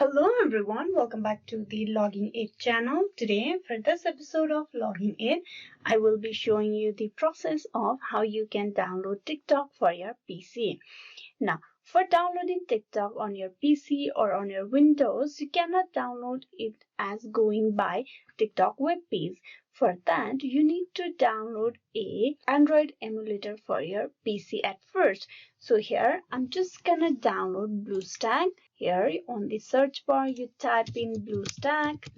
Hello everyone, welcome back to the Logging Aid channel. Today for this episode of Logging Aid, I will be showing you the process of how you can download TikTok for your PC. Now, for downloading TikTok on your PC or on your Windows, you cannot download it as going by TikTok web page. For that, you need to download a Android emulator for your PC at first. So here, I'm just gonna download BlueStack. Here on the search bar, you type in BlueStack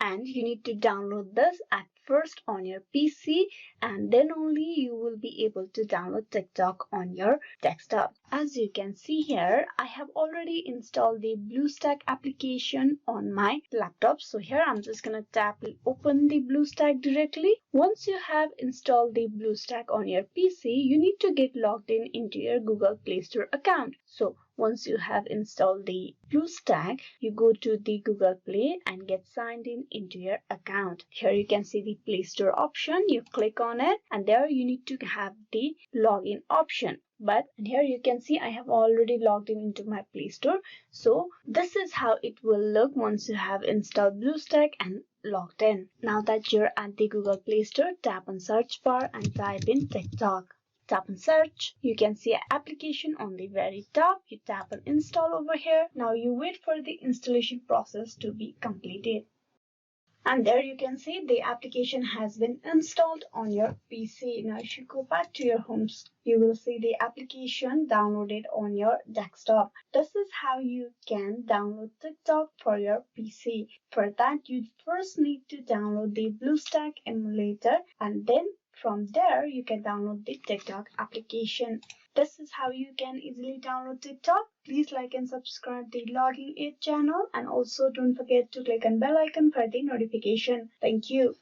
and you need to download this at first on your PC, and then only you will be able to download TikTok on your desktop. As you can see here, I have already installed the BlueStack application on my laptop. So here I'm just gonna tap open the BlueStack directly. Once you have installed the BlueStack on your PC, you need to get logged in into your Google Play Store account. So once you have installed the BlueStack, you go to the Google Play and get signed in into your account. Here you can see the Play Store option. You click on it and there you need to have the login option. But here you can see I have already logged in into my Play Store. So this is how it will look once you have installed BlueStack and logged in. Now that you're at the Google Play Store, tap on search bar and type in TikTok. Tap on search. You can see an application on the very top. You tap on install over here. Now you wait for the installation process to be completed. And there you can see the application has been installed on your PC. Now if you go back to your home, you will see the application downloaded on your desktop. This is how you can download TikTok for your PC. For that, you first need to download the BlueStack emulator, and then from there, you can download the TikTok application. This is how you can easily download TikTok. Please like and subscribe the Logging Aid channel, and also don't forget to click on bell icon for the notification. Thank you.